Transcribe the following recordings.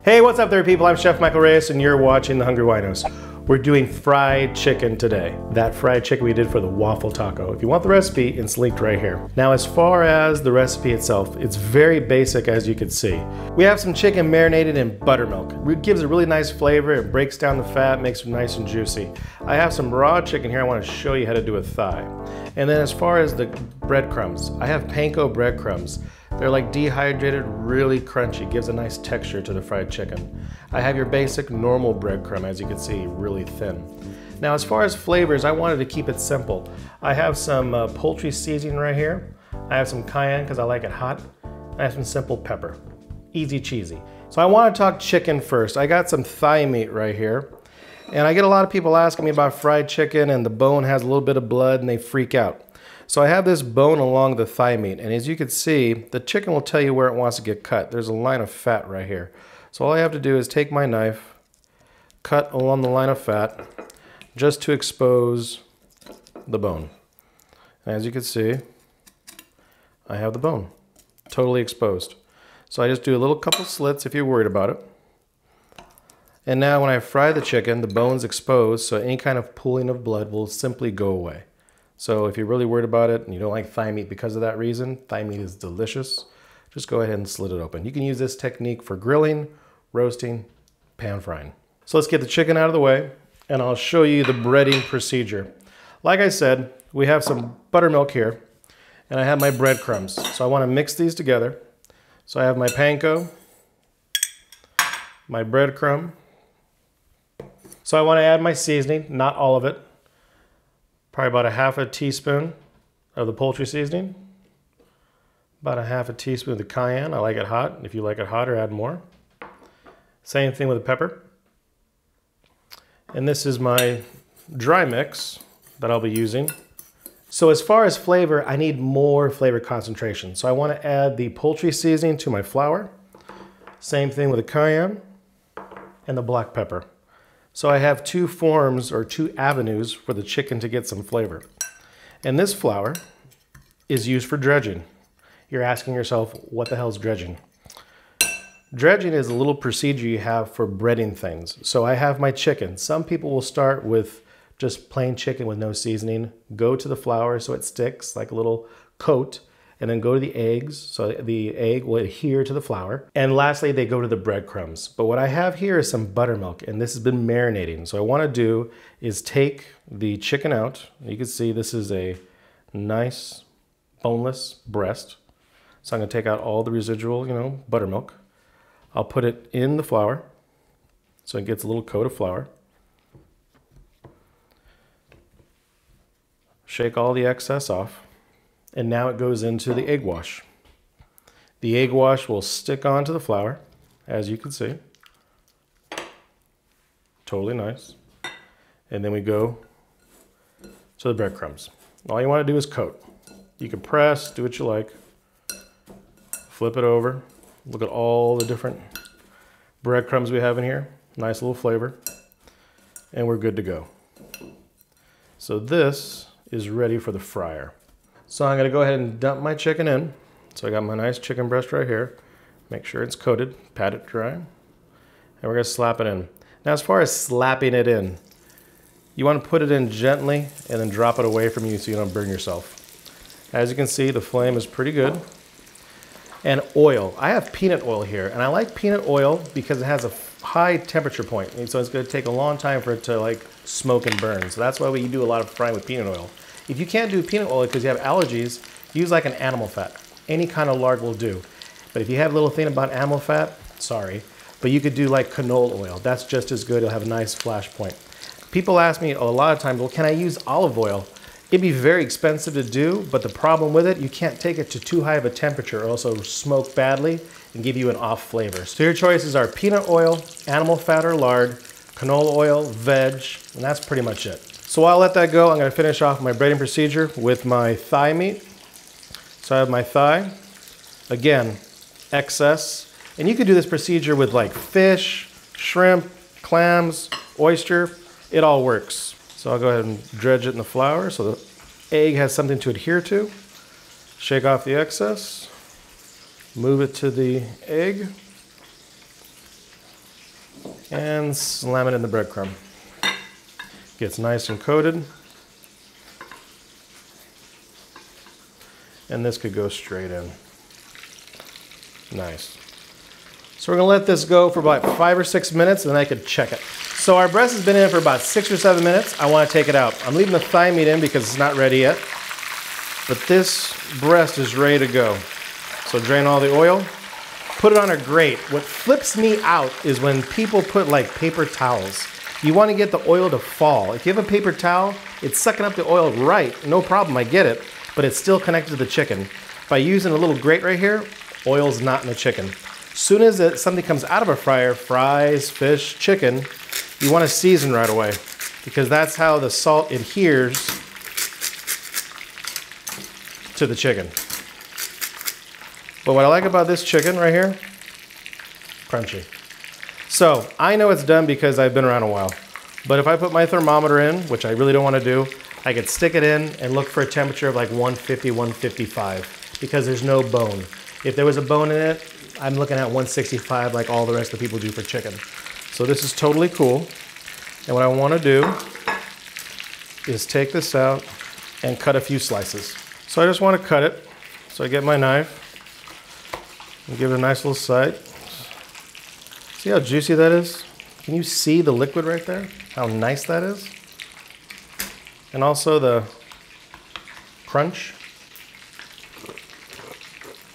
Hey, what's up there, people? I'm Chef Michael Reyes, and you're watching The Hungry Winos. We're doing fried chicken today. That fried chicken we did for the waffle taco. If you want the recipe, it's linked right here. Now, as far as the recipe itself, it's very basic, as you can see. We have some chicken marinated in buttermilk. It gives a really nice flavor. It breaks down the fat, makes it nice and juicy. I have some raw chicken here. I want to show you how to do a thigh. And then as far as the breadcrumbs, I have Panko breadcrumbs. They're like dehydrated, really crunchy, gives a nice texture to the fried chicken. I have your basic normal breadcrumb, as you can see, really thin. Now, as far as flavors, I wanted to keep it simple. I have some poultry seasoning right here. I have some cayenne because I like it hot. I have some simple pepper. Easy cheesy. So I want to talk chicken first. I got some thigh meat right here. And I get a lot of people asking me about fried chicken and the bone has a little bit of blood and they freak out. So I have this bone along the thigh meat, and as you can see, the chicken will tell you where it wants to get cut. There's a line of fat right here. So all I have to do is take my knife, cut along the line of fat, just to expose the bone. And as you can see, I have the bone totally exposed. So I just do a little couple slits if you're worried about it. And now when I fry the chicken, the bone's exposed, so any kind of pooling of blood will simply go away. So if you're really worried about it and you don't like thigh meat because of that reason, thigh meat is delicious. Just go ahead and slit it open. You can use this technique for grilling, roasting, pan frying. So let's get the chicken out of the way and I'll show you the breading procedure. Like I said, we have some buttermilk here and I have my breadcrumbs. So I want to mix these together. So I have my panko, my breadcrumb. So I want to add my seasoning, not all of it. Probably about a half a teaspoon of the poultry seasoning. About a half a teaspoon of the cayenne. I like it hot. If you like it hotter, add more. Same thing with the pepper. And this is my dry mix that I'll be using. So as far as flavor, I need more flavor concentration. So I want to add the poultry seasoning to my flour. Same thing with the cayenne and the black pepper. So I have two forms or two avenues for the chicken to get some flavor. And this flour is used for dredging. You're asking yourself, what the hell is dredging? Dredging is a little procedure you have for breading things. So I have my chicken. Some people will start with just plain chicken with no seasoning, go to the flour so it sticks like a little coat, and then go to the eggs, so the egg will adhere to the flour. And lastly, they go to the breadcrumbs. But what I have here is some buttermilk, and this has been marinating. So what I wanna do is take the chicken out. You can see this is a nice boneless breast. So I'm gonna take out all the residual, buttermilk. I'll put it in the flour, so it gets a little coat of flour. Shake all the excess off. And now it goes into the egg wash. The egg wash will stick onto the flour, as you can see. Totally nice. And then we go to the breadcrumbs. All you want to do is coat. You can press, do what you like. Flip it over. Look at all the different breadcrumbs we have in here. Nice little flavor. And we're good to go. So this is ready for the fryer. So I'm going to go ahead and dump my chicken in. So I got my nice chicken breast right here. Make sure it's coated, pat it dry. And we're going to slap it in. Now as far as slapping it in, you want to put it in gently and then drop it away from you so you don't burn yourself. As you can see, the flame is pretty good. And oil. I have peanut oil here, and I like peanut oil because it has a high temperature point. And so it's going to take a long time for it to like smoke and burn. So that's why we do a lot of frying with peanut oil. If you can't do peanut oil because you have allergies, use like an animal fat. Any kind of lard will do. But if you have a little thing about animal fat, sorry, but you could do like canola oil. That's just as good. It'll have a nice flash point. People ask me a lot of times, well, can I use olive oil? It'd be very expensive to do, but the problem with it, you can't take it to too high of a temperature or else it'll smoke badly and give you an off flavor. So your choices are peanut oil, animal fat or lard, canola oil, veg, and that's pretty much it. So while I let that go, I'm going to finish off my breading procedure with my thigh meat. So I have my thigh, again, excess. And you could do this procedure with like fish, shrimp, clams, oyster, it all works. So I'll go ahead and dredge it in the flour so the egg has something to adhere to. Shake off the excess, move it to the egg. and slam it in the breadcrumb. Gets nice and coated. And this could go straight in. Nice. So we're gonna let this go for about 5 or 6 minutes, and then I could check it. So our breast has been in for about 6 or 7 minutes. I wanna take it out. I'm leaving the thigh meat in because it's not ready yet. But this breast is ready to go. So drain all the oil, put it on a grate. What flips me out is when people put like paper towels. You wanna get the oil to fall. If you have a paper towel, it's sucking up the oil right, no problem, I get it, but it's still connected to the chicken. By using a little grate right here, oil's not in the chicken. As soon as something comes out of a fryer, fries, fish, chicken, you wanna season right away because that's how the salt adheres to the chicken. But what I like about this chicken right here, crunchy. So I know it's done because I've been around a while. But if I put my thermometer in, which I really don't want to do, I could stick it in and look for a temperature of like 150, 155 because there's no bone. If there was a bone in it, I'm looking at 165 like all the rest of the people do for chicken. So this is totally cool. And what I want to do is take this out and cut a few slices. So I just want to cut it. So I get my knife and give it a nice little side. See how juicy that is? Can you see the liquid right there? How nice that is? And also the crunch.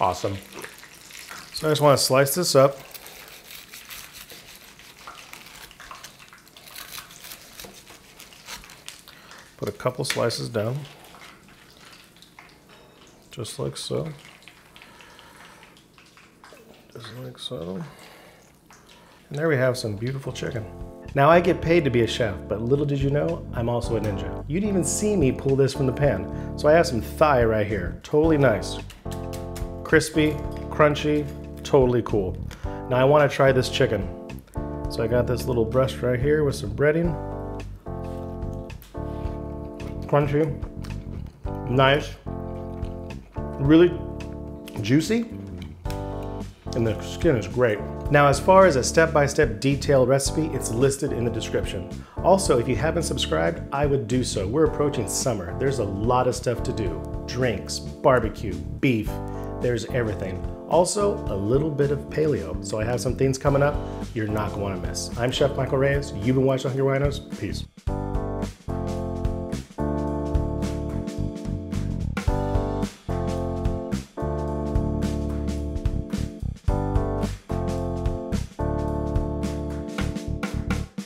Awesome. So I just want to slice this up. Put a couple slices down. Just like so. Just like so. And there we have some beautiful chicken. Now I get paid to be a chef, but little did you know, I'm also a ninja. You didn't even see me pull this from the pan. So I have some thigh right here, totally nice. Crispy, crunchy, totally cool. Now I wanna try this chicken. So I got this little breast right here with some breading. Crunchy, nice, really juicy, and the skin is great. Now, as far as a step-by-step detailed recipe, it's listed in the description. Also, if you haven't subscribed, I would do so. We're approaching summer. There's a lot of stuff to do. Drinks, barbecue, beef, there's everything. Also, a little bit of paleo. So I have some things coming up you're not gonna wanna miss. I'm Chef Michael Reyes. You've been watching Hungry Winos. Peace.